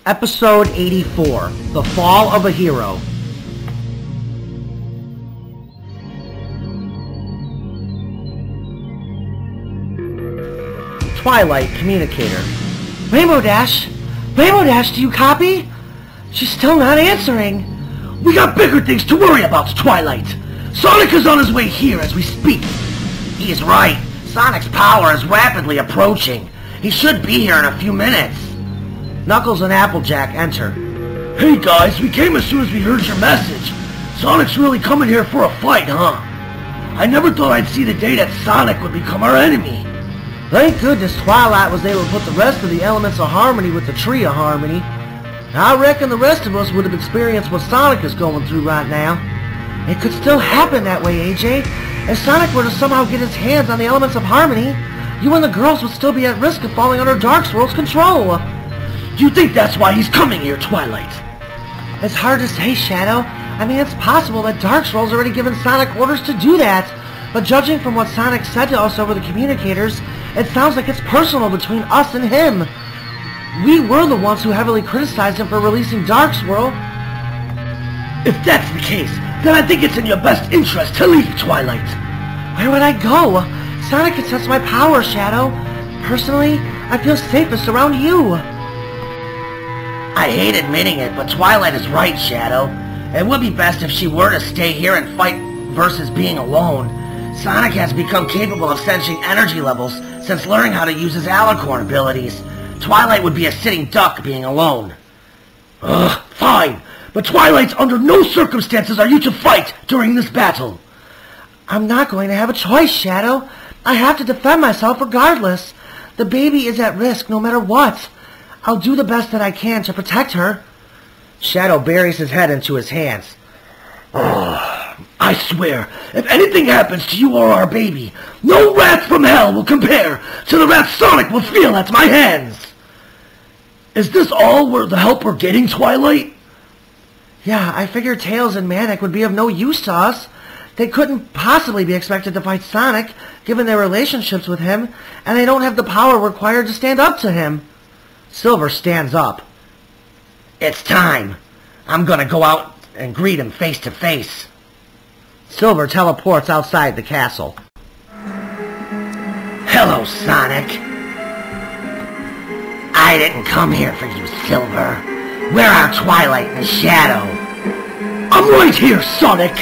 Episode 84, The Fall of a Hero. Twilight Communicator. Rainbow Dash? Rainbow Dash, do you copy? She's still not answering. We got bigger things to worry about, Twilight. Sonic is on his way here as we speak. He's right. Sonic's power is rapidly approaching. He should be here in a few minutes. Knuckles and Applejack enter. Hey guys, we came as soon as we heard your message. Sonic's really coming here for a fight, huh? I never thought I'd see the day that Sonic would become our enemy. Thank goodness Twilight was able to put the rest of the elements of harmony with the Tree of Harmony. I reckon the rest of us would have experienced what Sonic is going through right now. It could still happen that way, AJ. If Sonic were to somehow get his hands on the elements of harmony, you and the girls would still be at risk of falling under Darkswirl's control. Do you think that's why he's coming here, Twilight? It's hard to say, Shadow. I mean, it's possible that Darkswirl's already given Sonic orders to do that. But judging from what Sonic said to us over the communicators, it sounds like it's personal between us and him. We were the ones who heavily criticized him for releasing Darkswirl. If that's the case, then I think it's in your best interest to leave, Twilight. Where would I go? Sonic can sense my power, Shadow. Personally, I feel safest around you. I hate admitting it, but Twilight is right, Shadow. It would be best if she were to stay here and fight versus being alone. Sonic has become capable of sensing energy levels since learning how to use his alicorn abilities. Twilight would be a sitting duck being alone. Ugh, fine. But Twilight's under no circumstances are you to fight during this battle. I'm not going to have a choice, Shadow. I have to defend myself regardless. The baby is at risk no matter what. I'll do the best that I can to protect her. Shadow buries his head into his hands. I swear, if anything happens to you or our baby, no wrath from hell will compare to the wrath Sonic will feel at my hands. Is this all the help we're getting, Twilight? Yeah, I figured Tails and Manic would be of no use to us. They couldn't possibly be expected to fight Sonic, given their relationships with him, and they don't have the power required to stand up to him. Silver stands up. It's time. I'm gonna go out and greet him face to face. Silver teleports outside the castle. Hello, Sonic. I didn't come here for you, Silver. Where are Twilight and Shadow? I'm right here, Sonic!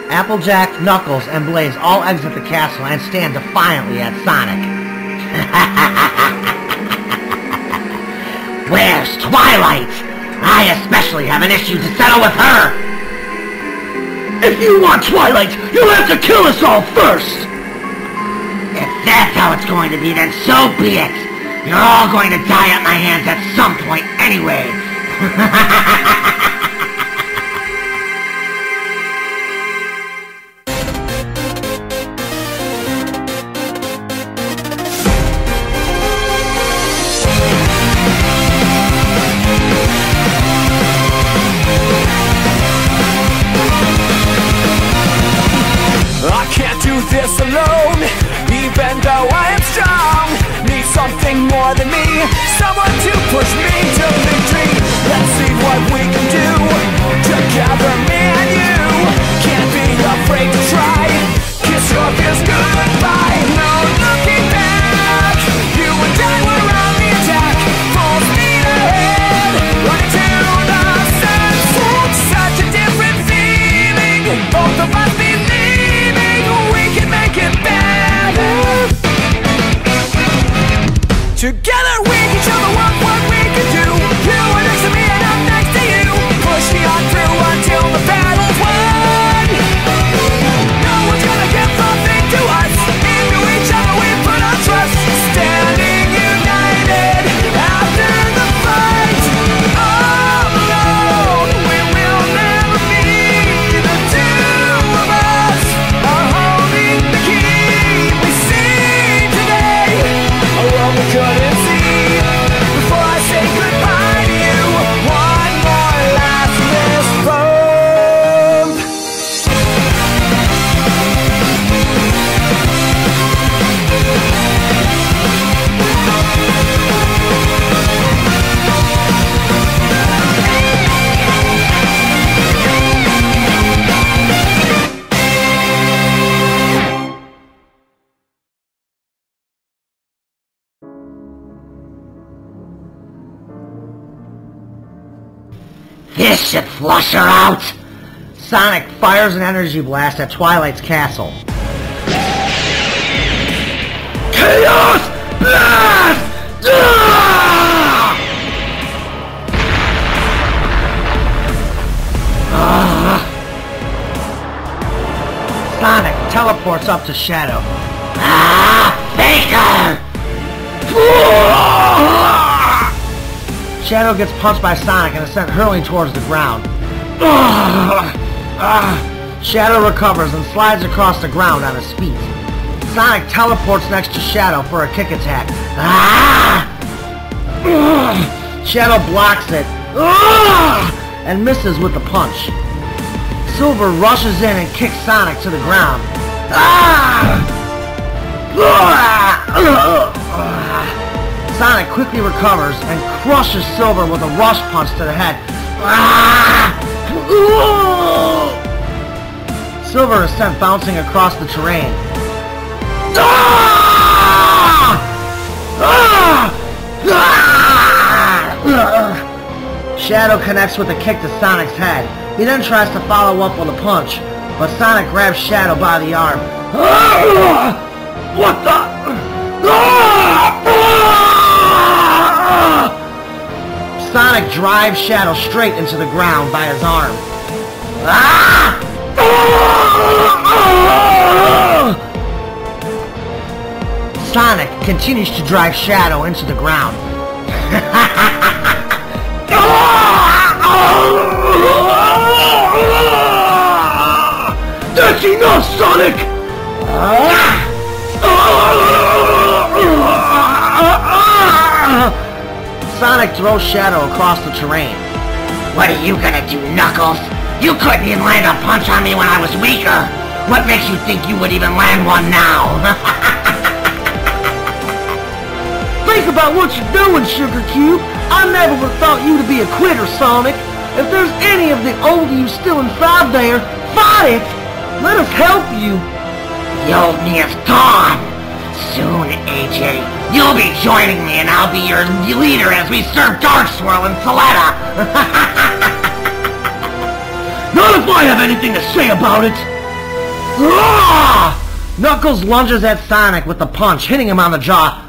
Applejack, Knuckles, and Blaze all exit the castle and stand defiantly at Sonic. Where's Twilight? I especially have an issue to settle with her! If you want Twilight, you'll have to kill us all first! If that's how it's going to be, then so be it! You're all going to die at my hands at some point anyway! This alone, even though I am strong, need something more than me, someone to push me to victory. Let's see what we can do together, me and you. Can't be afraid to try. Kiss your fears goodbye. No looking back. You and I were on the attack, full speed ahead, running to the sunset. Such a different feeling. Both of us believing we can make it better. Together we can show the world what we can do. You are next to me and I'm next to you. Push me on through until the battle's won. No one's gonna give something to us. Into each other we put our trust. Standing united after the fight. Alone we will never be. The two of us are holding the key. We see today a world we couldn't see. This should flush her out! Sonic fires an energy blast at Twilight's castle. Chaos Blast! Sonic teleports up to Shadow. Faker! Shadow gets punched by Sonic and is sent hurling towards the ground. Shadow recovers and slides across the ground on his feet. Sonic teleports next to Shadow for a kick attack. Shadow blocks it and misses with the punch. Silver rushes in and kicks Sonic to the ground. Sonic quickly recovers and crushes Silver with a rush punch to the head. Silver is sent bouncing across the terrain. Shadow connects with a kick to Sonic's head. He then tries to follow up with a punch, but Sonic grabs Shadow by the arm. What the? Sonic drives Shadow straight into the ground by his arm. Sonic continues to drive Shadow into the ground. That's enough, Sonic! Sonic throws Shadow across the terrain. What are you gonna do, Knuckles? You couldn't even land a punch on me when I was weaker. What makes you think you would even land one now? Think about what you're doing, Sugar Cube. I never would have thought you to be a quitter, Sonic. If there's any of the old you still inside there, fight it! Let us help you. The old me is gone. Soon, AJ, you'll be joining me and I'll be your leader as we serve Dark Swirl and Soletta. Not if I have anything to say about it! Knuckles lunges at Sonic with the punch, hitting him on the jaw.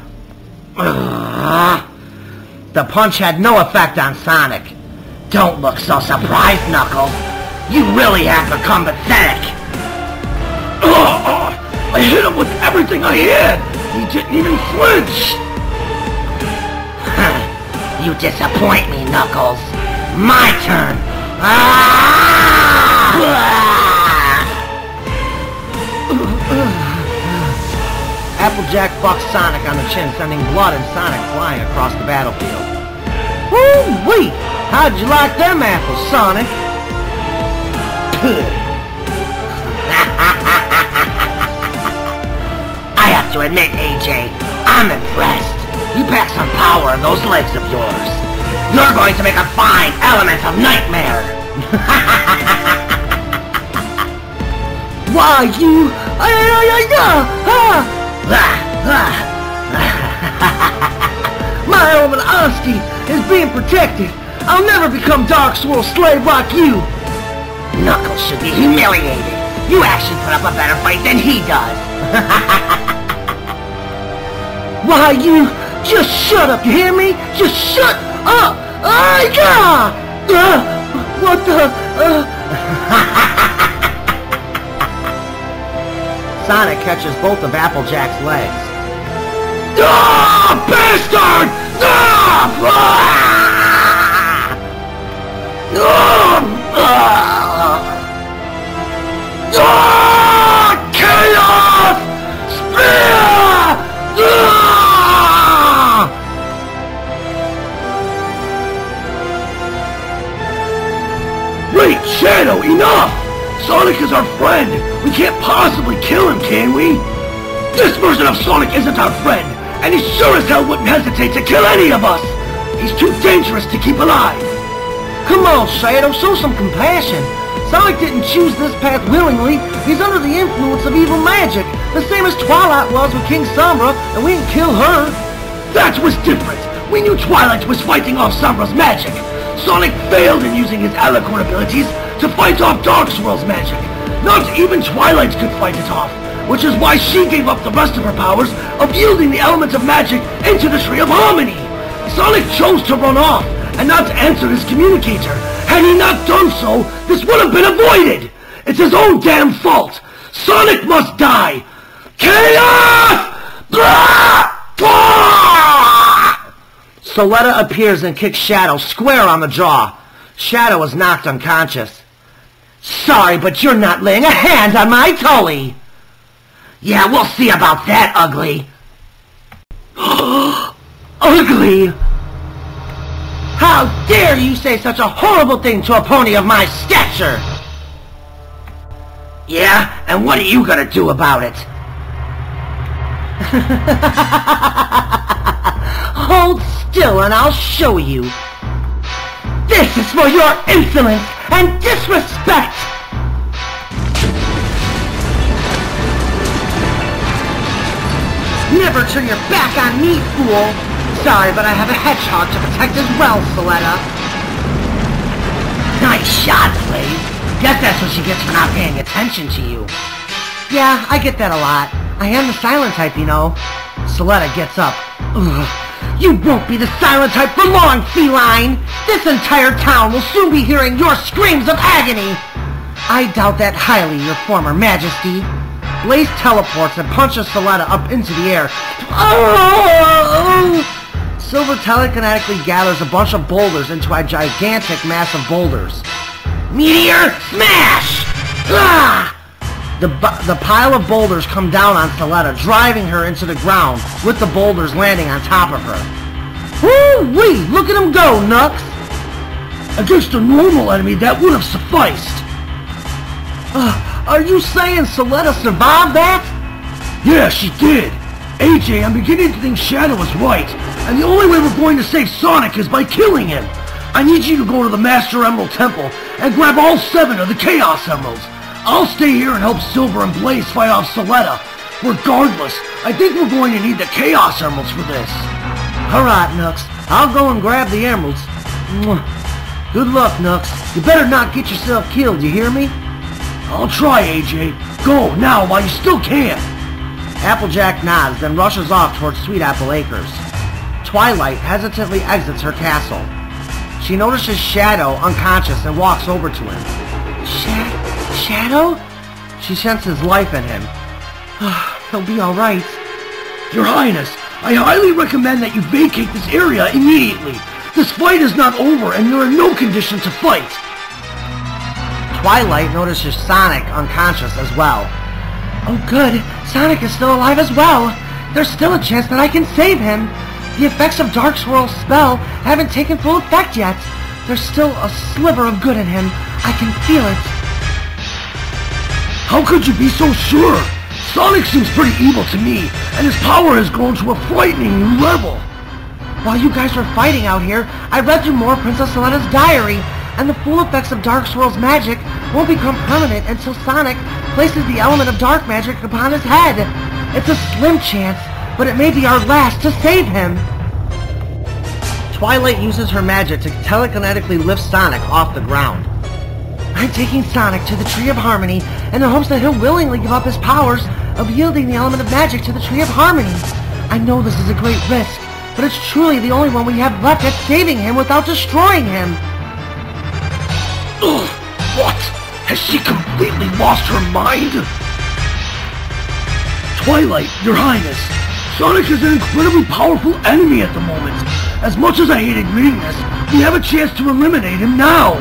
The punch had no effect on Sonic. Don't look so surprised, Knuckles. You really have become pathetic. I hit him with everything I had! He didn't even flinch! You disappoint me, Knuckles. My turn! Applejack fucks Sonic on the chin, sending blood and Sonic flying across the battlefield. Woo-wee! How'd you like them apples, Sonic? I have to admit, AJ, I'm impressed. You pack some power in those legs of yours. You're going to make a fine element of nightmare. Why, you... My element of honesty is being protected. I'll never become Dark Swirl's slave like you. Knuckles should be humiliated. You actually put up a better fight than he does. Why, you... Just shut up, you hear me? Just shut up! What the... Sonic catches both of Applejack's legs. Bastard! Chaos! Spear! Wait, Shadow, enough! Sonic is our friend! We can't possibly kill him, can we? This version of Sonic isn't our friend, and he sure as hell wouldn't hesitate to kill any of us! He's too dangerous to keep alive! Come on, Shadow, show some compassion. Sonic didn't choose this path willingly. He's under the influence of evil magic, the same as Twilight was with King Sombra, and we didn't kill her. That was different! We knew Twilight was fighting off Sombra's magic, Sonic failed in using his eloquent abilities to fight off Dark Swirl's magic. Not even Twilight could fight it off, which is why she gave up the rest of her powers of yielding the elements of magic into the Tree of Harmony. Sonic chose to run off and not to answer his communicator. Had he not done so, this would have been avoided. It's his own damn fault. Sonic must die. Chaos! Blah! Blah! Soletta appears and kicks Shadow square on the jaw. Shadow is knocked unconscious. Sorry, but you're not laying a hand on my Tully. Yeah, we'll see about that, Ugly. Ugly? How dare you say such a horrible thing to a pony of my stature? Yeah, and what are you gonna do about it? Hold still and I'll show you. This is for your insolence and disrespect! Never turn your back on me, fool! Sorry, but I have a Hedgehog to protect as well, Soletta. Nice shot, Blaze. Guess that's what she gets for not paying attention to you. Yeah, I get that a lot. I am the silent type, you know. Soletta gets up. Ugh. You won't be the silent type for long, feline! This entire town will soon be hearing your screams of agony! I doubt that highly, your former majesty. Blaze teleports and punches Soletta up into the air. Oh! Silver telekinetically gathers a bunch of boulders into a gigantic mass of boulders. Meteor smash! Ah! The pile of boulders come down on Soletta, driving her into the ground, with the boulders landing on top of her. Woo-wee! Look at him go, Nux! Against a normal enemy, that would have sufficed. Are you saying Soletta survived that? Yeah, she did. AJ, I'm beginning to think Shadow was right, and the only way we're going to save Sonic is by killing him. I need you to go to the Master Emerald Temple and grab all 7 of the Chaos Emeralds. I'll stay here and help Silver and Blaze fight off Soletta. Regardless, I think we're going to need the Chaos Emeralds for this. Alright, Nux. I'll go and grab the emeralds. Mwah. Good luck, Nux. You better not get yourself killed, you hear me? I'll try, AJ. Go, now, while you still can. Applejack nods, then rushes off towards Sweet Apple Acres. Twilight hesitantly exits her castle. She notices Shadow unconscious and walks over to him. Shadow? She senses life in him. He'll be alright. Your Highness, I highly recommend that you vacate this area immediately. This fight is not over and you're in no condition to fight. Twilight notices Sonic unconscious as well. Oh good, Sonic is still alive as well. There's still a chance that I can save him. The effects of Dark Swirl's spell haven't taken full effect yet. There's still a sliver of good in him. I can feel it. How could you be so sure? Sonic seems pretty evil to me, and his power has grown to a frightening new level. While you guys were fighting out here, I read through more Princess Soletta's diary, and the full effects of Dark Swirl's magic won't become permanent until Sonic places the element of dark magic upon his head. It's a slim chance, but it may be our last to save him. Twilight uses her magic to telekinetically lift Sonic off the ground. I'm taking Sonic to the Tree of Harmony in the hopes that he'll willingly give up his powers of yielding the element of magic to the Tree of Harmony. I know this is a great risk, but it's truly the only one we have left at saving him without destroying him. Ugh! What? Has she completely lost her mind? Twilight, Your Highness, Sonic is an incredibly powerful enemy at the moment. As much as I hate admitting this, we have a chance to eliminate him now.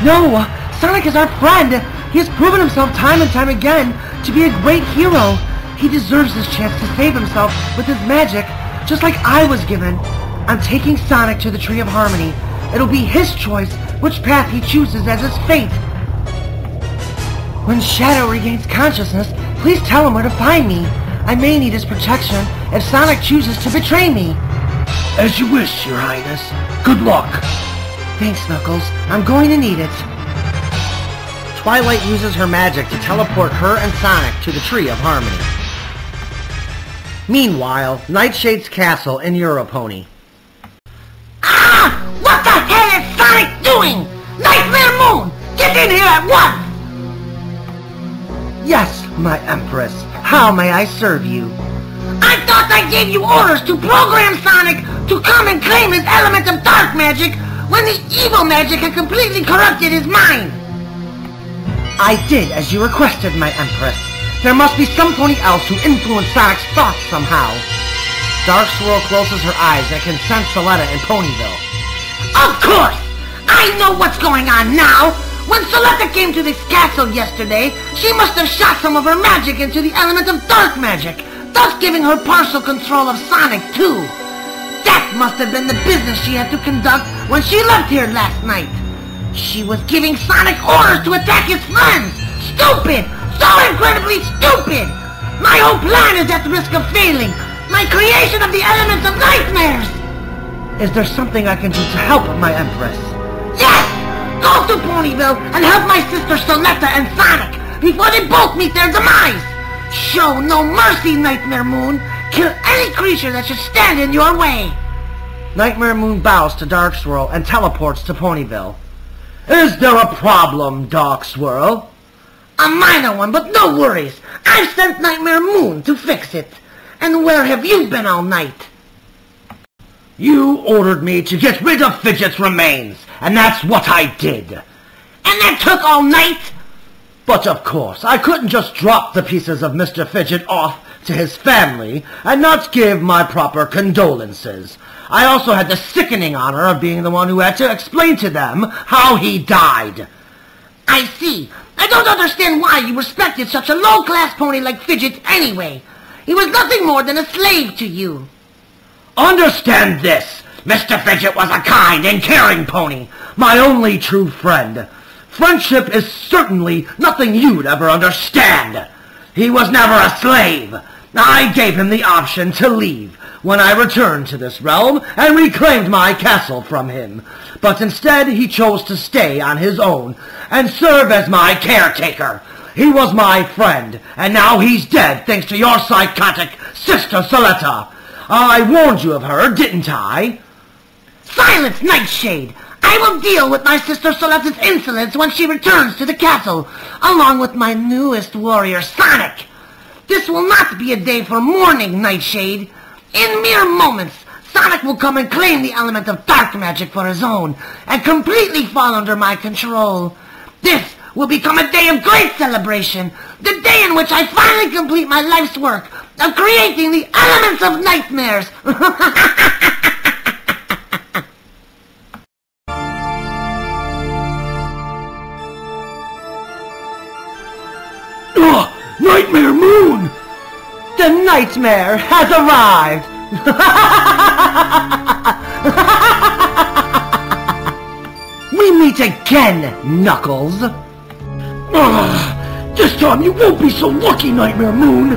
No, Sonic is our friend. He has proven himself time and time again to be a great hero. He deserves this chance to save himself with his magic, just like I was given. I'm taking Sonic to the Tree of Harmony. It'll be his choice which path he chooses as his fate. When Shadow regains consciousness, please tell him where to find me. I may need his protection if Sonic chooses to betray me. As you wish, Your Highness. Good luck. Thanks, Knuckles. I'm going to need it. Twilight uses her magic to teleport her and Sonic to the Tree of Harmony. Meanwhile, Nightshade's castle in Europony. Ah! What the hell is doing? Nightmare Moon! Get in here at once! Yes, my Empress. How may I serve you? I thought I gave you orders to program Sonic to come and claim his element of dark magic when the evil magic had completely corrupted his mind. I did as you requested, my Empress. There must be some pony else who influenced Sonic's thoughts somehow. Dark Swirl closes her eyes and can sense Soletta in Ponyville. Of course! I know what's going on now! When Soletta came to this castle yesterday, she must have shot some of her magic into the element of dark magic, thus giving her partial control of Sonic too. That must have been the business she had to conduct when she left here last night. She was giving Sonic orders to attack his friends! Stupid! So incredibly stupid! My whole plan is at risk of failing! My creation of the elements of nightmares! Is there something I can do to help, my Empress? Yes! Go to Ponyville and help my sister Soletta and Sonic before they both meet their demise! Show no mercy, Nightmare Moon! Kill any creature that should stand in your way! Nightmare Moon bows to Dark Swirl and teleports to Ponyville. Is there a problem, Dark Swirl? A minor one, but no worries. I've sent Nightmare Moon to fix it. And where have you been all night? You ordered me to get rid of Fidget's remains, and that's what I did. And that took all night? But of course, I couldn't just drop the pieces of Mr. Fidget off to his family and not give my proper condolences. I also had the sickening honor of being the one who had to explain to them how he died. I see. I don't understand why you respected such a low-class pony like Fidget anyway. He was nothing more than a slave to you. Understand this. Mr. Fidget was a kind and caring pony, my only true friend. Friendship is certainly nothing you'd ever understand. He was never a slave. I gave him the option to leave when I returned to this realm and reclaimed my castle from him. But instead he chose to stay on his own and serve as my caretaker. He was my friend, and now he's dead thanks to your psychotic sister Soletta. I warned you of her, didn't I? Silence, Nightshade! I will deal with my sister Soletta's insolence when she returns to the castle, along with my newest warrior, Sonic. This will not be a day for mourning, Nightshade. In mere moments, Sonic will come and claim the element of dark magic for his own, and completely fall under my control. This will become a day of great celebration, the day in which I finally complete my life's work of creating the elements of nightmares. Nightmare Moon! The Nightmare has arrived! We meet again, Knuckles! This time you won't be so lucky, Nightmare Moon!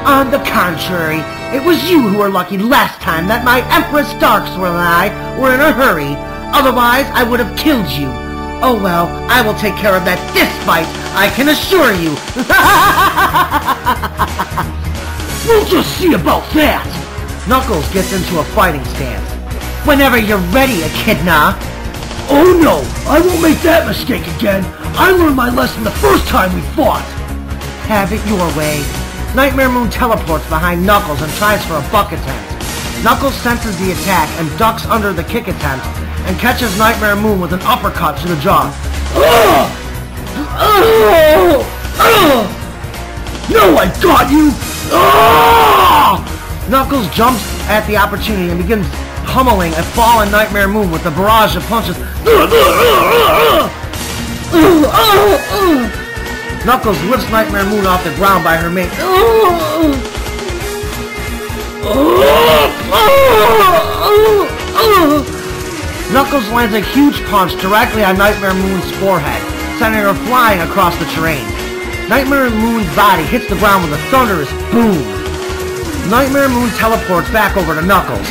On the contrary, it was you who were lucky last time that my Empress Darkswirl and I were in a hurry. Otherwise, I would have killed you. Oh well, I will take care of that this fight, I can assure you. We'll just see about that. Knuckles gets into a fighting stance. Whenever you're ready, Echidna. Oh no, I won't make that mistake again. I learned my lesson the first time we fought. Have it your way. Nightmare Moon teleports behind Knuckles and tries for a buck attempt. Knuckles senses the attack and ducks under the kick attempt and catches Nightmare Moon with an uppercut to the jaw. No, I got you! Knuckles jumps at the opportunity and begins pummeling a fallen Nightmare Moon with a barrage of punches. Knuckles lifts Nightmare Moon off the ground by her mane. Knuckles lands a huge punch directly on Nightmare Moon's forehead, sending her flying across the terrain. Nightmare Moon's body hits the ground with a thunderous boom. Nightmare Moon teleports back over to Knuckles.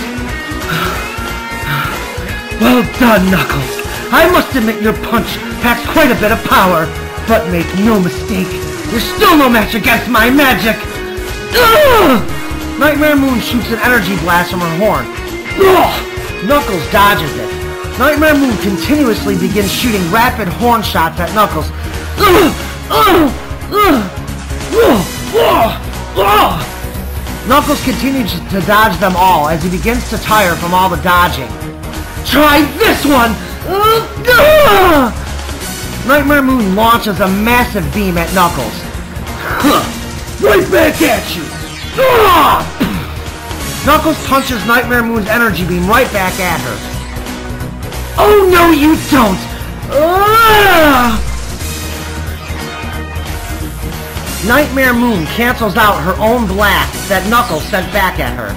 Well done, Knuckles. I must admit your punch packs quite a bit of power, but make no mistake, you're still no match against my magic. Nightmare Moon shoots an energy blast from her horn. Knuckles dodges it. Nightmare Moon continuously begins shooting rapid horn shots at Knuckles. Knuckles continues to dodge them all as he begins to tire from all the dodging. Try this one! Nightmare Moon launches a massive beam at Knuckles. Right back at you! Knuckles punches Nightmare Moon's energy beam right back at her. Oh no you don't! Nightmare Moon cancels out her own blast that Knuckles sent back at her.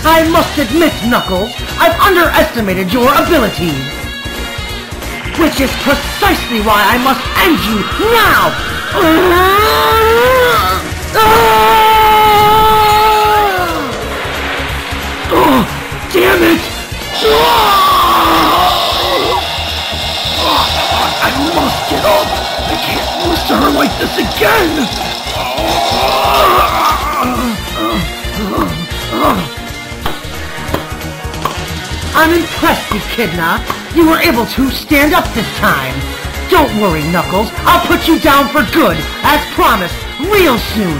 I must admit, Knuckles, I've underestimated your abilities. Which is precisely why I must end you now! Oh, damn it! I must get up! I can't lose to her like this again! I'm impressed, Echidna. You were able to stand up this time. Don't worry, Knuckles. I'll put you down for good, as promised, real soon.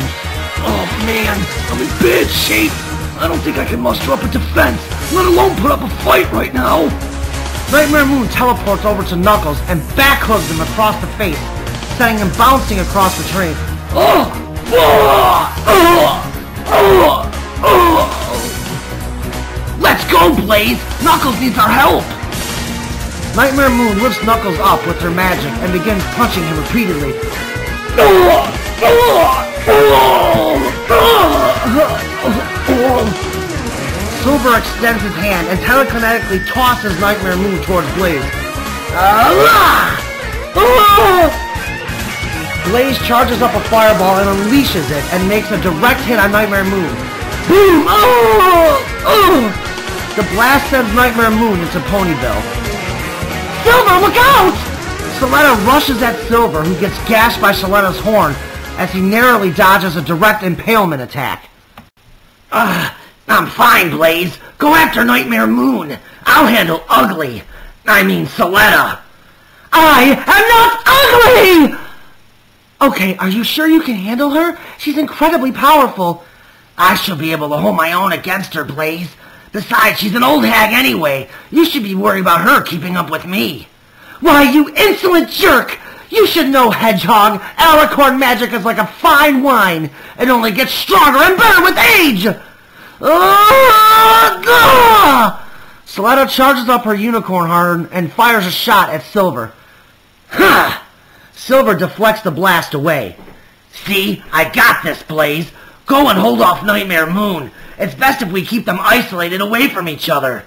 Oh man, I'm in bad shape. I don't think I can muster up a defense, let alone put up a fight right now. Nightmare Moon teleports over to Knuckles and backhooks him across the face, sending him bouncing across the tree. Let's go, Blaze! Knuckles needs our help! Nightmare Moon lifts Knuckles up with her magic and begins punching him repeatedly. Silver extends his hand and telekinetically tosses Nightmare Moon towards Blaze. Blaze charges up a fireball and unleashes it and makes a direct hit on Nightmare Moon. Boom! The blast sends Nightmare Moon into Ponyville. Silver, look out! Soletta rushes at Silver, who gets gashed by Soletta's horn as he narrowly dodges a direct impalement attack. I'm fine, Blaze. Go after Nightmare Moon. I'll handle Ugly. I mean Soletta. I am not ugly! Okay, are you sure you can handle her? She's incredibly powerful. I shall be able to hold my own against her, Blaze. Besides, she's an old hag anyway. You should be worried about her keeping up with me. Why, you insolent jerk! You should know, Hedgehog. Alicorn magic is like a fine wine. It only gets stronger and better with age! Soletta charges up her unicorn horn and fires a shot at Silver. Ha! Silver deflects the blast away. See? I got this, Blaze. Go and hold off Nightmare Moon. It's best if we keep them isolated away from each other.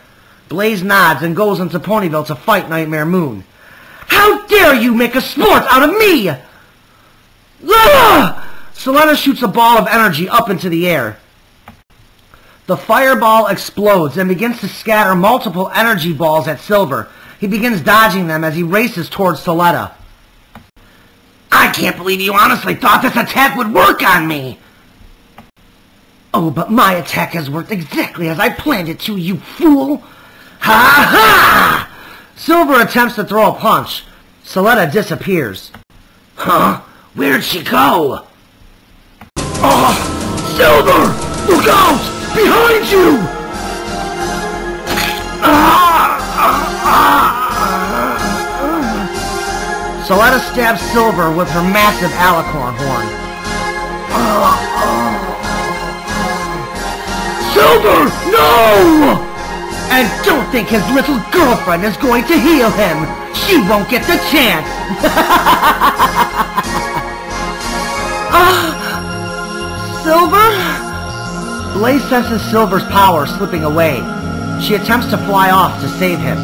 Blaze nods and goes into Ponyville to fight Nightmare Moon. How dare you make a sport out of me! Soletta shoots a ball of energy up into the air. The fireball explodes and begins to scatter multiple energy balls at Silver. He begins dodging them as he races towards Soletta. I can't believe you honestly thought this attack would work on me! Oh, but my attack has worked exactly as I planned it to, you fool! Ha ha! Silver attempts to throw a punch. Soletta disappears. Huh? Where'd she go? Oh! Silver! Look out! Behind you! Soletta stabs Silver with her massive alicorn horn. Silver! No! And don't think his little girlfriend is going to heal him. She won't get the chance. Silver? Blaze senses Silver's power slipping away. She attempts to fly off to save him.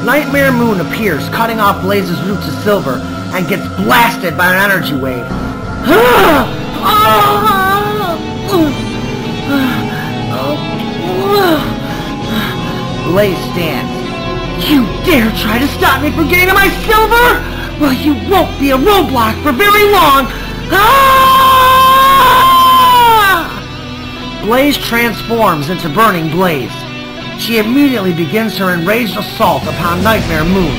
Nightmare Moon appears, cutting off Blaze's route to Silver, and gets blasted by an energy wave. Blaze stands. You dare try to stop me from getting to my Silver? Well, you won't be a roadblock for very long. Blaze transforms into Burning Blaze. She immediately begins her enraged assault upon Nightmare Moon.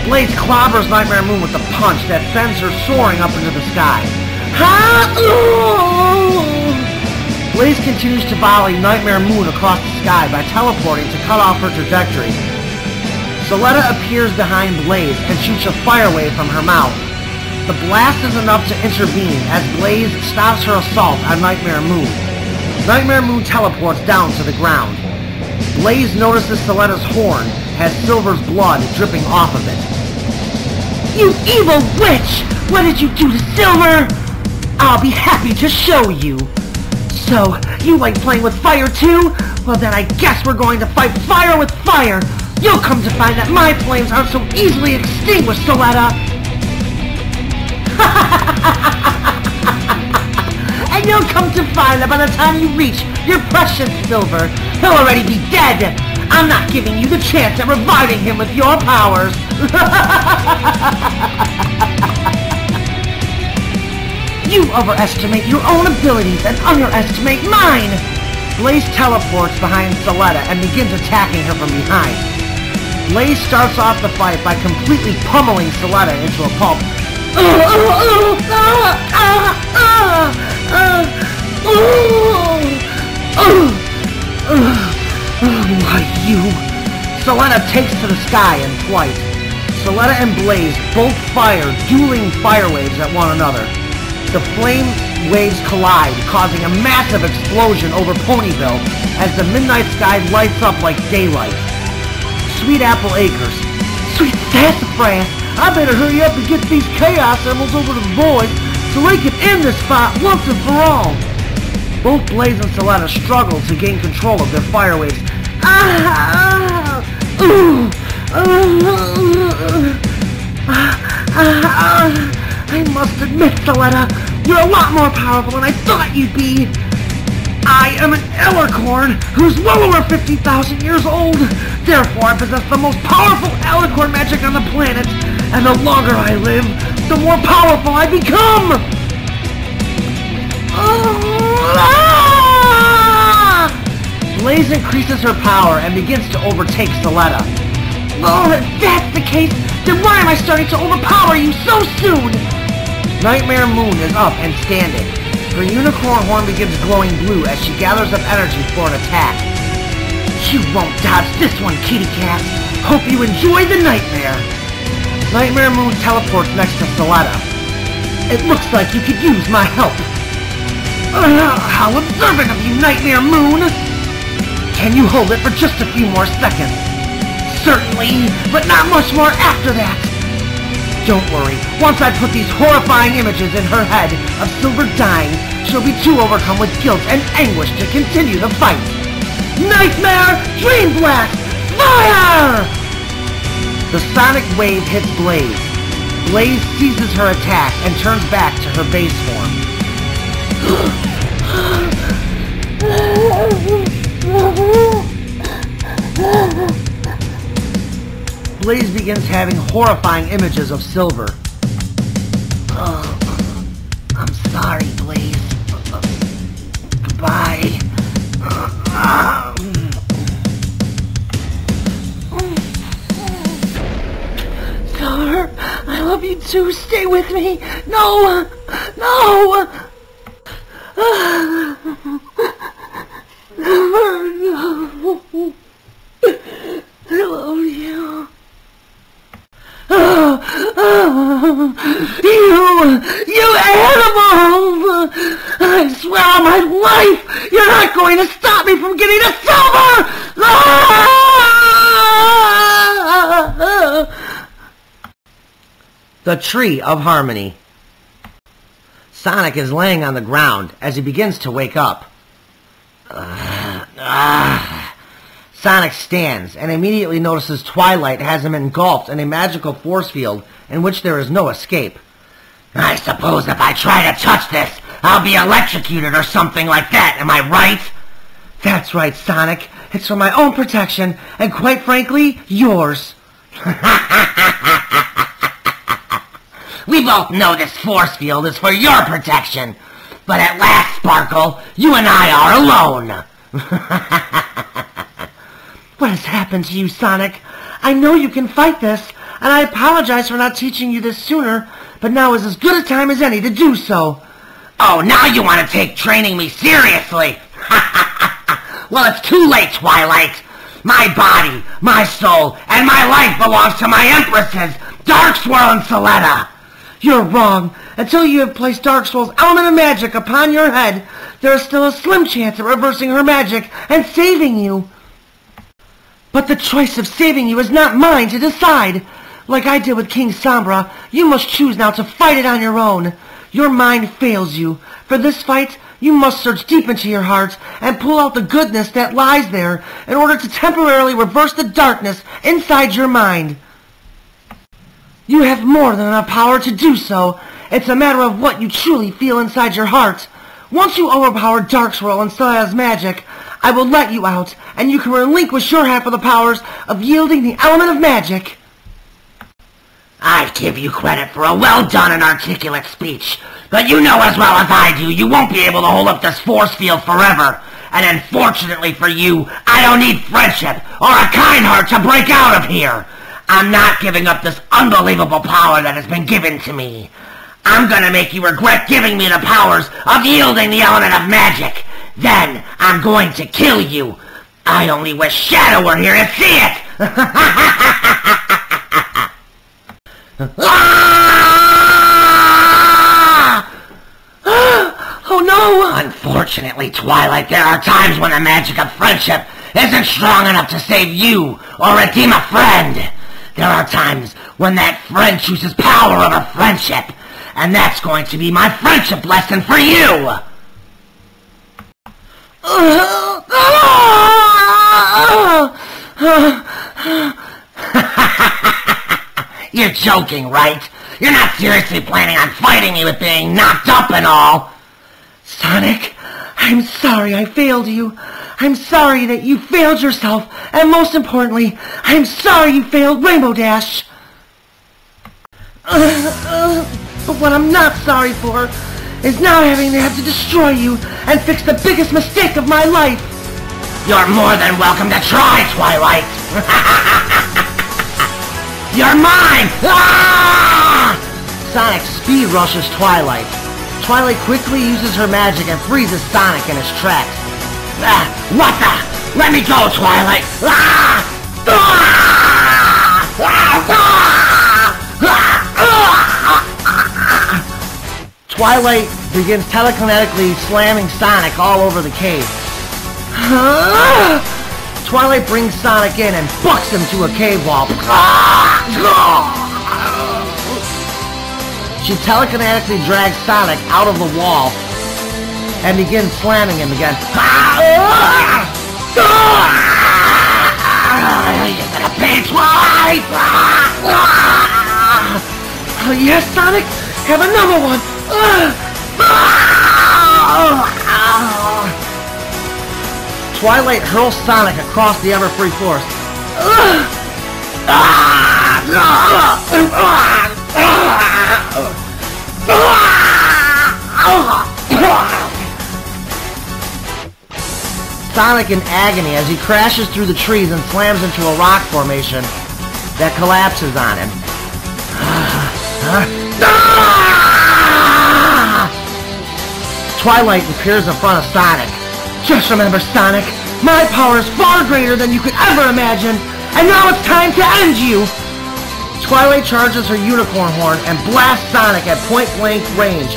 Blaze clobbers Nightmare Moon with a punch that sends her soaring up into the sky. Blaze continues to volley Nightmare Moon across the sky by teleporting to cut off her trajectory. Soletta appears behind Blaze and shoots a fire wave from her mouth. The blast is enough to intervene as Blaze stops her assault on Nightmare Moon. Nightmare Moon teleports down to the ground. Blaze notices Soletta's horn has Silver's blood dripping off of it. You evil witch! What did you do to Silver? I'll be happy to show you. So, you like playing with fire too? Well then I guess we're going to fight fire with fire! You'll come to find that my flames aren't so easily extinguished, Soletta! And you'll come to find that by the time you reach your precious Silver, he'll already be dead! I'm not giving you the chance at reviving him with your powers! You overestimate your own abilities and underestimate mine! Blaze teleports behind Soletta and begins attacking her from behind. Blaze starts off the fight by completely pummeling Soletta into a pulp. Why you? Soletta takes to the sky in flight. Soletta and Blaze both fire dueling fire waves at one another. The flame waves collide, causing a massive explosion over Ponyville as the midnight sky lights up like daylight. Sweet Apple Acres. Sweet sassafras! I better hurry up and get these Chaos Emeralds over to the boys so they can end this fight once and for all. Both Blaze and Soletta struggle to gain control of their fire waves. I must admit, Soletta, you're a lot more powerful than I thought you'd be. I am an Alicorn who's well over 50,000 years old. Therefore, I possess the most powerful Alicorn magic on the planet. And the longer I live, the more powerful I become. Blaze increases her power and begins to overtake Soletta. Oh, if that's the case, then why am I starting to overpower you so soon? Nightmare Moon is up and standing. Her unicorn horn begins glowing blue as she gathers up energy for an attack. You won't dodge this one, kitty cat. Hope you enjoy the nightmare. Nightmare Moon teleports next to Soletta. It looks like you could use my help. How observant of you, Nightmare Moon! Can you hold it for just a few more seconds? Certainly, but not much more after that. Don't worry, once I put these horrifying images in her head of Silver dying, she'll be too overcome with guilt and anguish to continue the fight. Nightmare Dream Blast! Fire! The sonic wave hits Blaze. Blaze seizes her attack and turns back to her base form. Blaze begins having horrifying images of Silver. I'm sorry, Blaze. Goodbye. Silver, I love you too. Stay with me. No! No! No. I love you. You animals! I swear on my life, you're not going to stop me from getting to Silver! The Tree of Harmony. Sonic is laying on the ground as he begins to wake up. Sonic stands and immediately notices Twilight has him engulfed in a magical force field in which there is no escape. I suppose if I try to touch this, I'll be electrocuted or something like that, am I right? That's right, Sonic. It's for my own protection, and quite frankly, yours. We both know this force field is for your protection, but at last, Sparkle, you and I are alone. What has happened to you, Sonic? I know you can fight this, and I apologize for not teaching you this sooner, but now is as good a time as any to do so. Oh, now you want to take training me seriously? Well, it's too late, Twilight. My body, my soul, and my life belongs to my Empresses, Dark Swirl and Soletta. You're wrong. Until you have placed Dark Swirl's element of magic upon your head, there is still a slim chance of reversing her magic and saving you. But the choice of saving you is not mine to decide. Like I did with King Sombra, you must choose now to fight it on your own. Your mind fails you. For this fight, you must search deep into your heart and pull out the goodness that lies there in order to temporarily reverse the darkness inside your mind. You have more than enough power to do so. It's a matter of what you truly feel inside your heart. Once you overpower Dark Swirl and Soletta's magic, I will let you out, and you can relinquish your half of the powers of yielding the element of magic. I give you credit for a well-done and articulate speech, but you know as well as I do you won't be able to hold up this force field forever. And unfortunately for you, I don't need friendship or a kind heart to break out of here. I'm not giving up this unbelievable power that has been given to me. I'm gonna make you regret giving me the powers of yielding the element of magic. Then I'm going to kill you. I only wish Shadow were here to see it. Oh no! Unfortunately, Twilight, there are times when the magic of friendship isn't strong enough to save you or redeem a friend. There are times when that friend chooses power over friendship, and that's going to be my friendship lesson for you! You're joking, right? You're not seriously planning on fighting me with being knocked up and all! Sonic, I'm sorry I failed you. I'm sorry that you failed yourself, and most importantly, I'm sorry you failed Rainbow Dash. But what I'm not sorry for is now having to have to destroy you and fix the biggest mistake of my life. You're more than welcome to try, Twilight. You're mine! Ah! Sonic speed rushes Twilight. Twilight quickly uses her magic and freezes Sonic in his tracks. What the? Let me go, Twilight! Ah! Twilight begins telekinetically slamming Sonic all over the cave. Twilight brings Sonic in and bucks him to a cave wall. She telekinetically drags Sonic out of the wall and begins slamming him again. You're gonna pay, Twilight! Oh yes, Sonic! Have another one! Twilight hurls Sonic across the Everfree Forest. Sonic in agony as he crashes through the trees and slams into a rock formation that collapses on him. Twilight appears in front of Sonic. Just remember, Sonic, my power is far greater than you could ever imagine, and now it's time to end you! Twilight charges her unicorn horn and blasts Sonic at point-blank range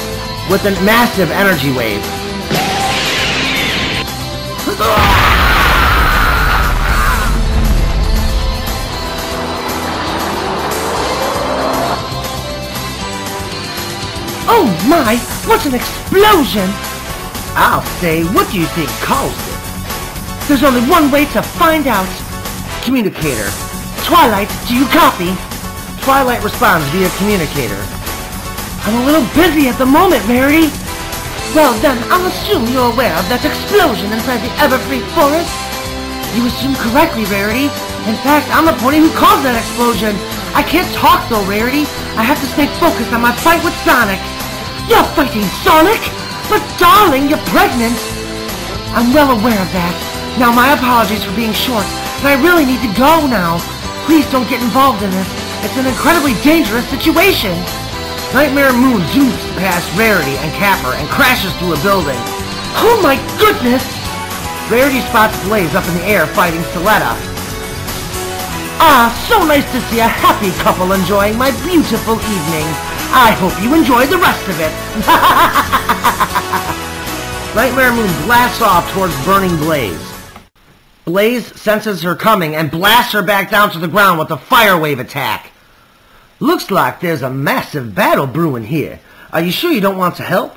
with a massive energy wave. Oh my, what an explosion! I'll say, what do you think caused it? There's only one way to find out. Communicator. Twilight, do you copy? Twilight responds via communicator. I'm a little busy at the moment, Rarity. Well then, I'll assume you're aware of that explosion inside the Everfree Forest. You assume correctly, Rarity. In fact, I'm the pony who caused that explosion. I can't talk though, Rarity. I have to stay focused on my fight with Sonic. You're fighting Sonic? But darling, you're pregnant. I'm well aware of that. Now my apologies for being short, but I really need to go now. Please don't get involved in this. It's an incredibly dangerous situation. Nightmare Moon zooms past Rarity and Capper and crashes through a building. Oh my goodness! Rarity spots Blaze up in the air fighting Soletta. Ah, so nice to see a happy couple enjoying my beautiful evening. I hope you enjoy the rest of it. Nightmare Moon blasts off towards burning Blaze. Blaze senses her coming and blasts her back down to the ground with a fire wave attack. Looks like there's a massive battle brewing here. Are you sure you don't want to help?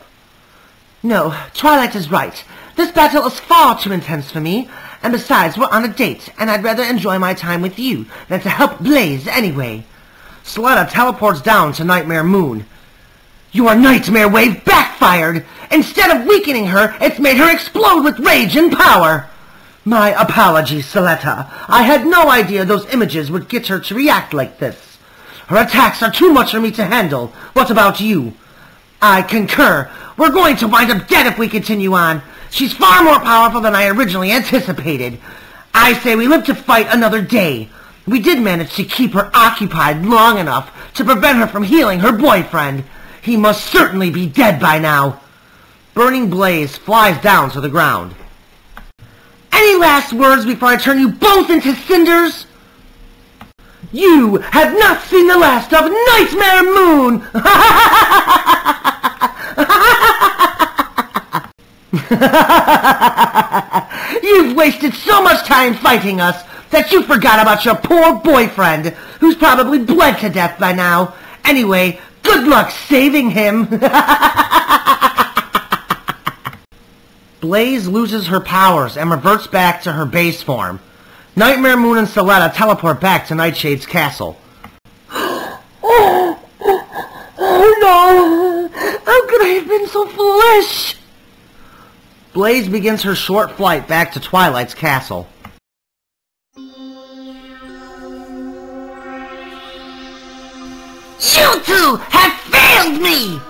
No, Twilight is right. This battle is far too intense for me. And besides, we're on a date, and I'd rather enjoy my time with you than to help Blaze anyway. Soletta teleports down to Nightmare Moon. Your Nightmare Wave backfired! Instead of weakening her, it's made her explode with rage and power! My apologies, Soletta. I had no idea those images would get her to react like this. Her attacks are too much for me to handle. What about you? I concur. We're going to wind up dead if we continue on. She's far more powerful than I originally anticipated. I say we live to fight another day. We did manage to keep her occupied long enough to prevent her from healing her boyfriend. He must certainly be dead by now. Burning Blaze flies down to the ground. Any last words before I turn you both into cinders? You have not seen the last of Nightmare Moon! You've wasted so much time fighting us that you forgot about your poor boyfriend, who's probably bled to death by now. Anyway, good luck saving him. Blaze loses her powers and reverts back to her base form. Nightmare Moon and Soletta teleport back to Nightshade's castle. Oh no! How could I have been so foolish? Blaze begins her short flight back to Twilight's castle. You two have failed me!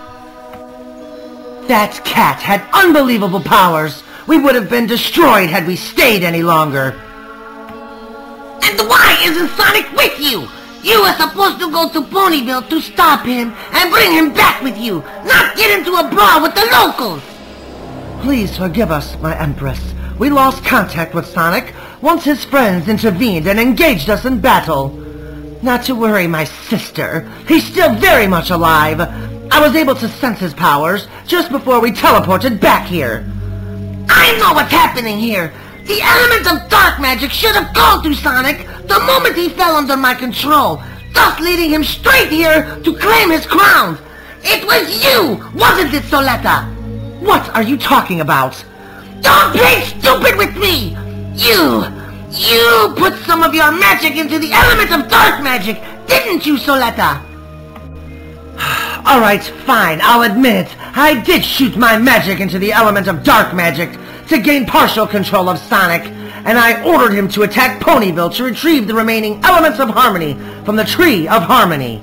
That cat had unbelievable powers. We would have been destroyed had we stayed any longer. And why isn't Sonic with you? You were supposed to go to Ponyville to stop him and bring him back with you, not get into a brawl with the locals! Please forgive us, my Empress. We lost contact with Sonic once his friends intervened and engaged us in battle. Not to worry, my sister. He's still very much alive. I was able to sense his powers just before we teleported back here. I know what's happening here. The element of dark magic should have gone to Sonic the moment he fell under my control, thus leading him straight here to claim his crown. It was you, wasn't it, Soletta? What are you talking about? Don't play stupid with me! You put some of your magic into the element of dark magic, didn't you, Soletta? Alright, fine, I'll admit it. I did shoot my magic into the element of dark magic to gain partial control of Sonic, and I ordered him to attack Ponyville to retrieve the remaining elements of harmony from the Tree of Harmony.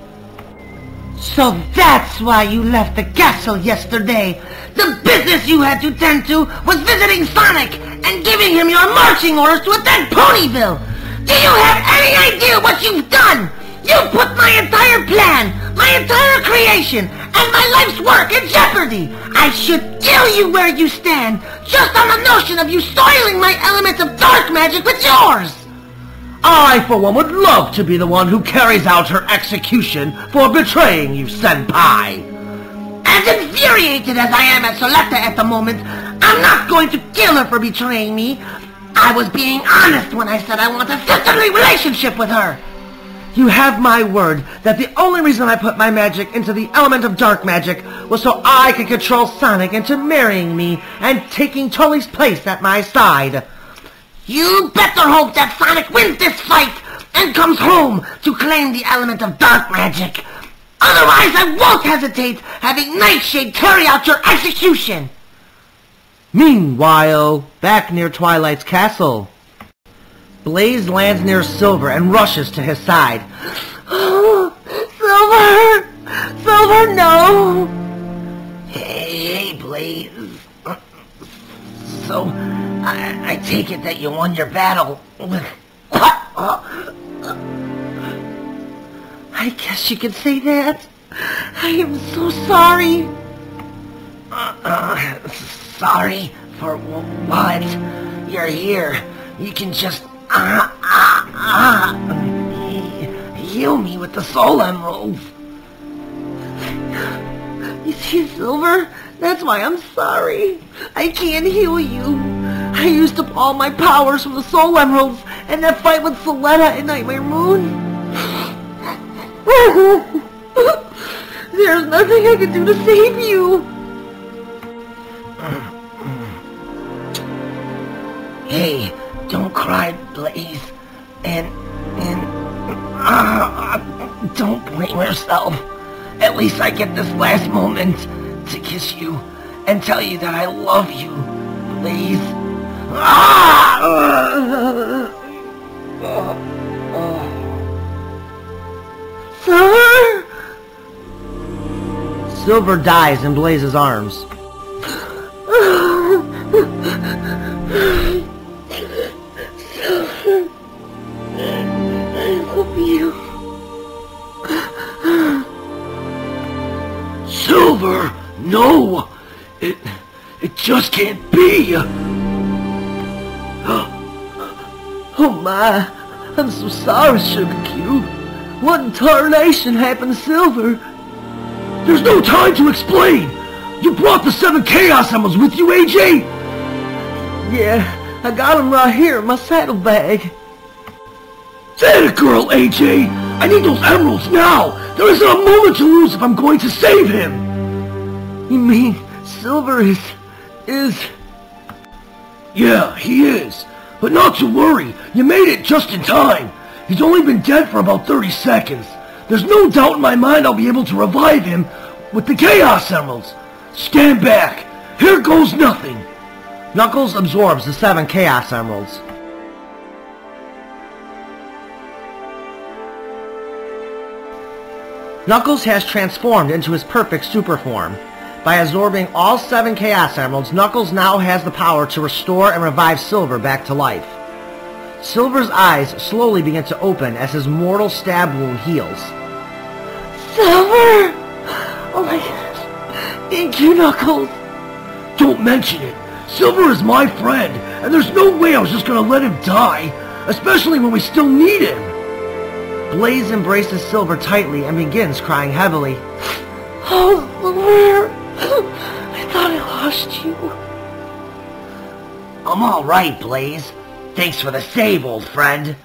So that's why you left the castle yesterday. The business you had to tend to was visiting Sonic and giving him your marching orders to attack Ponyville. Do you have any idea what you've done? You put my entire plan, my entire creation, and my life's work in jeopardy. I should kill you where you stand, just on the notion of you soiling my elements of dark magic with yours. I, for one, would love to be the one who carries out her execution for betraying you, Senpai. As infuriated as I am at Soletta at the moment, I'm not going to kill her for betraying me. I was being honest when I said I want a sisterly relationship with her. You have my word that the only reason I put my magic into the element of dark magic was so I could control Sonic into marrying me and taking Tully's place at my side. You better hope that Sonic wins this fight and comes home to claim the element of dark magic. Otherwise, I won't hesitate having Nightshade carry out your execution. Meanwhile, back near Twilight's castle, Blaze lands near Silver and rushes to his side. Oh, Silver! Silver, no! Hey, Blaze. So, I take it that you won your battle with I guess you could say that. I am so sorry. Sorry for what? You're here. You can just heal me with the soul emeralds. You see, Silver? That's why I'm sorry. I can't heal you. I used up all my powers from the soul emeralds and that fight with Soletta and Nightmare Moon. There's nothing I can do to save you. Hey, don't cry, Blaze. And don't blame yourself. At least I get this last moment to kiss you and tell you that I love you, Blaze. Silver! Silver dies in Blaze's arms. Silver, I love you. Silver! No! It just can't be! Oh my, I'm so sorry, Sugar Cube. What in tarnation happened to Silver? There's no time to explain! You brought the 7 Chaos Emeralds with you, AJ? Yeah, I got them right here in my saddlebag. That girl, AJ! I need those emeralds now! There isn't a moment to lose if I'm going to save him! You mean Silver is... Yeah, he is. But not to worry, you made it just in time. He's only been dead for about 30 seconds. There's no doubt in my mind I'll be able to revive him with the Chaos Emeralds. Stand back. Here goes nothing. Knuckles absorbs the 7 Chaos Emeralds. Knuckles has transformed into his perfect super form. By absorbing all 7 Chaos Emeralds, Knuckles now has the power to restore and revive Silver back to life. Silver's eyes slowly begin to open as his mortal stab wound heals. Silver! Oh my gosh. Thank you, Knuckles. Don't mention it. Silver is my friend, and there's no way I was just gonna let him die, especially when we still need him. Blaze embraces Silver tightly and begins crying heavily. Oh, Silver! I thought I lost you. I'm alright, Blaze. Thanks for the save, old friend.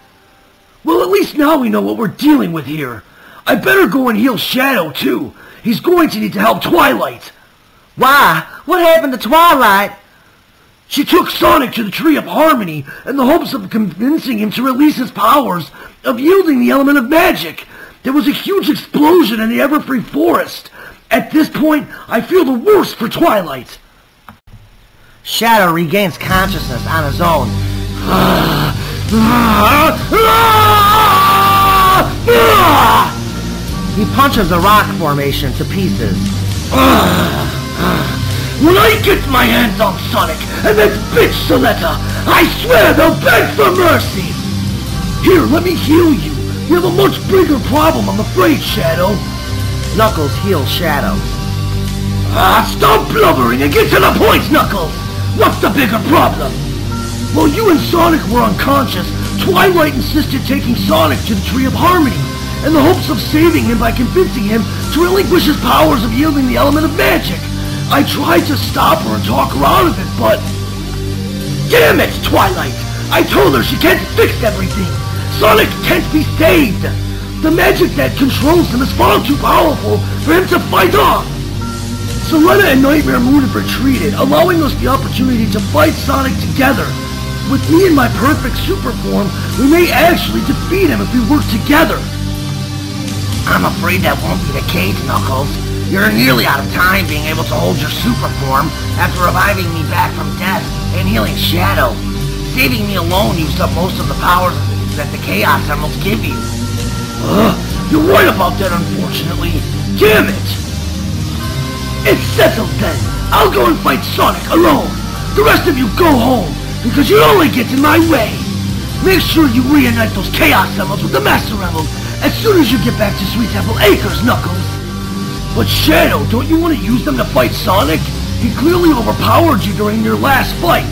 Well, at least now we know what we're dealing with here. I better go and heal Shadow, too. He's going to need to help Twilight. Why? What happened to Twilight? She took Sonic to the Tree of Harmony in the hopes of convincing him to release his powers of yielding the element of magic. There was a huge explosion in the Everfree Forest. At this point, I feel the worst for Twilight. Shadow regains consciousness on his own. He punches the rock formation to pieces. When I get my hands on Sonic and that bitch Soletta, I swear they'll beg for mercy! Here, let me heal you. You have a much bigger problem, I'm afraid, Shadow. Knuckles heals Shadow. Stop blubbering and get to the point, Knuckles! What's the bigger problem? While you and Sonic were unconscious, Twilight insisted taking Sonic to the Tree of Harmony in the hopes of saving him by convincing him to relinquish his powers of yielding the element of magic. I tried to stop her and talk her out of it, but... Damn it, Twilight! I told her she can't fix everything! Sonic can't be saved! The magic that controls him is far too powerful for him to fight off! Soletta and Nightmare Moon have retreated, allowing us the opportunity to fight Sonic together. With me in my perfect super form, we may actually defeat him if we work together. I'm afraid that won't be the case, Knuckles. You're nearly out of time being able to hold your super form after reviving me back from death and healing Shadow. Saving me alone used up most of the powers that the Chaos Emeralds give you. You're right about that, unfortunately. Damn it! It's settled then. I'll go and fight Sonic alone. The rest of you go home, because you only get in my way. Make sure you reunite those Chaos Emeralds with the Master Emerald as soon as you get back to Sweet Apple Acres, Knuckles. But Shadow, don't you want to use them to fight Sonic? He clearly overpowered you during your last fight.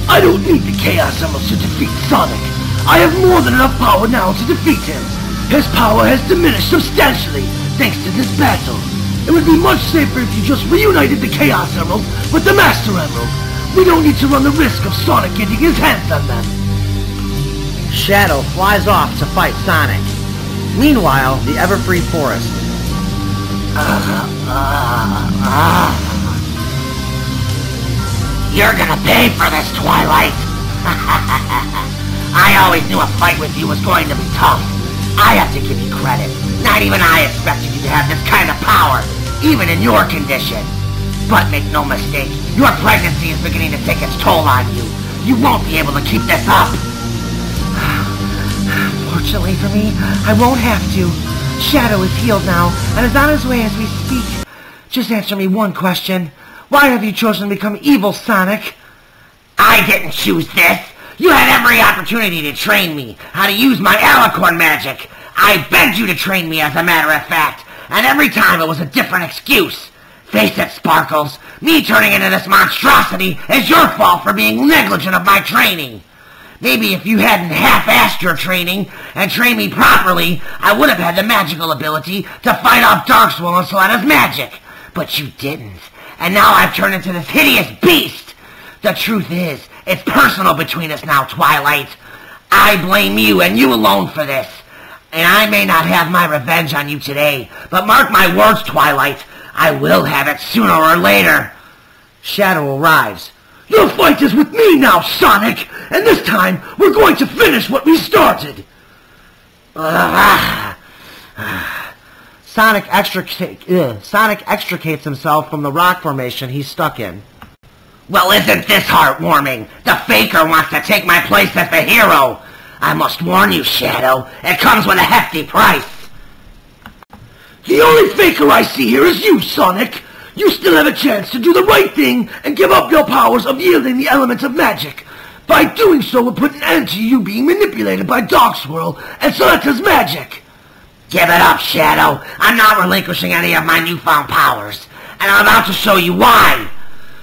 I don't need the Chaos Emeralds to defeat Sonic. I have more than enough power now to defeat him. His power has diminished substantially thanks to this battle. It would be much safer if you just reunited the Chaos Emerald with the Master Emerald. We don't need to run the risk of Sonic getting his hands on them. Shadow flies off to fight Sonic. Meanwhile, the Everfree Forest. You're gonna pay for this, Twilight. I always knew a fight with you was going to be tough. I have to give you credit. Not even I expected you to have this kind of power, even in your condition. But make no mistake, your pregnancy is beginning to take its toll on you. You won't be able to keep this up. Fortunately for me, I won't have to. Shadow is healed now, and is on his way as we speak. Just answer me one question. Why have you chosen to become evil, Sonic? I didn't choose this. You had every opportunity to train me how to use my alicorn magic. I begged you to train me, as a matter of fact, and every time it was a different excuse. Face it, Sparkles, me turning into this monstrosity is your fault for being negligent of my training. Maybe if you hadn't half-assed your training and trained me properly, I would have had the magical ability to fight off Darkswirl and Solena's magic. But you didn't, and now I've turned into this hideous beast. The truth is, it's personal between us now, Twilight. I blame you and you alone for this. And I may not have my revenge on you today, but mark my words, Twilight, I will have it sooner or later. Shadow arrives. Your fight is with me now, Sonic, and this time we're going to finish what we started. Sonic extricates himself from the rock formation he's stuck in. Well, isn't this heartwarming? The Faker wants to take my place as the hero. I must warn you, Shadow, it comes with a hefty price. The only Faker I see here is you, Sonic. You still have a chance to do the right thing and give up your powers of yielding the elements of magic. By doing so, we'll put an end to you being manipulated by Darkswirl and Solena's magic. Give it up, Shadow. I'm not relinquishing any of my newfound powers, and I'm about to show you why.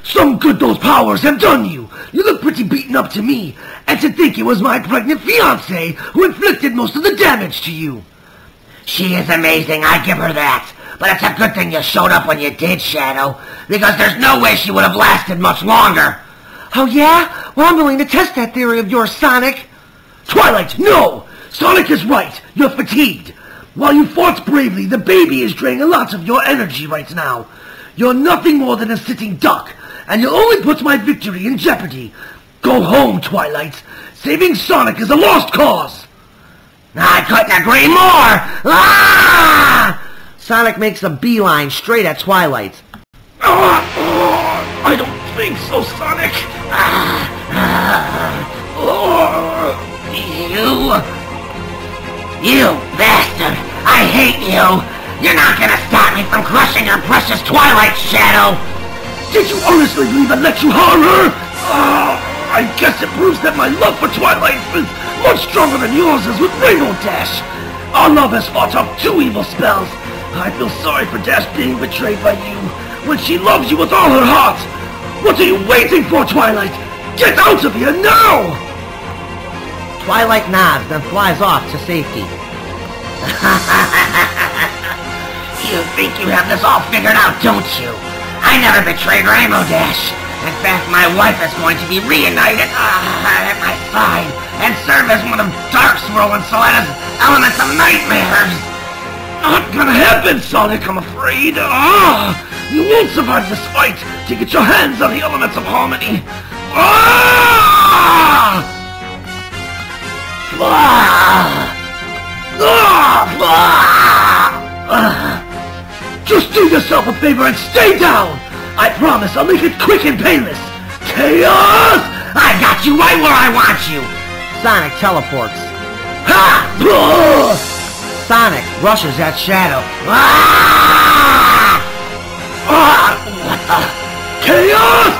Some good those powers have done you. You look pretty beaten up to me, and to think it was my pregnant fiancée who inflicted most of the damage to you. She is amazing, I give her that. But it's a good thing you showed up when you did, Shadow, because there's no way she would have lasted much longer. Oh yeah? Well, I'm willing to test that theory of yours, Sonic. Twilight, no! Sonic is right. You're fatigued. While you fought bravely, the baby is draining a lot of your energy right now. You're nothing more than a sitting duck, and you'll only put my victory in jeopardy. Go home, Twilight. Saving Sonic is a lost cause. I couldn't agree more! Ah! Sonic makes a beeline straight at Twilight. I don't think so, Sonic. You bastard! I hate you! You're not gonna stop me from crushing your precious Twilight, Shadow! Did you honestly believe I let you harm her? I guess it proves that my love for Twilight is much stronger than yours is with Rainbow Dash. Our love has fought off 2 evil spells. I feel sorry for Dash being betrayed by you when she loves you with all her heart. What are you waiting for, Twilight? Get out of here now! Twilight nods, then flies off to safety. You think you have this all figured out, don't you? I never betrayed Rainbow Dash. In fact, my wife is going to be reunited at my side and serve as one of Darkswirl and Solena's elements of nightmares. Not gonna happen, Sonic, I'm afraid. You won't survive this fight to get your hands on the elements of harmony. Just do yourself a favor and stay down. I promise I'll make it quick and painless. Chaos! I got you right where I want you. Sonic teleports. Ha! Sonic rushes at Shadow. Chaos!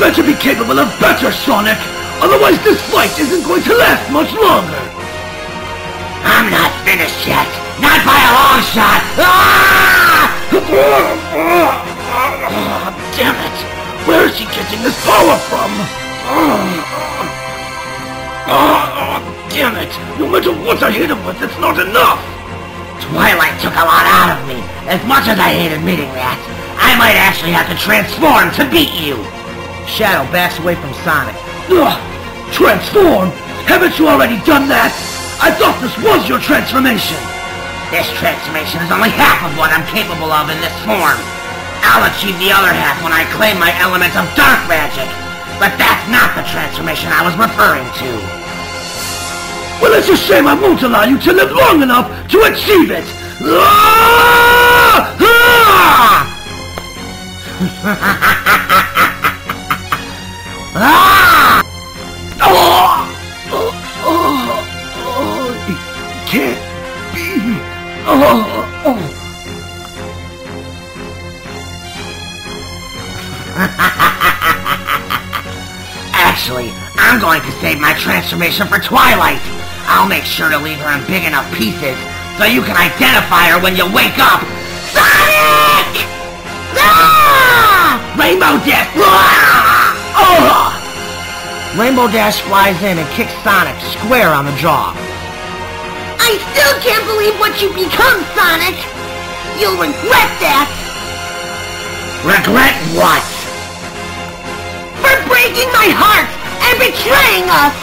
better be capable of better, Sonic! Otherwise this fight isn't going to last much longer! I'm not finished yet! Not by a long shot! Ah! Damn it! Where is he getting this power from? Damn it! No matter what I hit him with, it's not enough! Twilight took a lot out of me. As much as I hate admitting that, I might actually have to transform to beat you. Shadow backs away from Sonic. Transform? Haven't you already done that? I thought this was your transformation. This transformation is only half of what I'm capable of in this form. I'll achieve the other half when I claim my element of dark magic. But that's not the transformation I was referring to. Well, it's a shame I won't allow you to live long enough to achieve it! It can't be... Actually, I'm going to save my transformation for Twilight. I'll make sure to leave her in big enough pieces so you can identify her when you wake up. Sonic! Ah! Rainbow Dash! Ah! Rainbow Dash flies in and kicks Sonic square on the jaw. I still can't believe what you've become, Sonic! You'll regret that! Regret what? For breaking my heart and betraying us!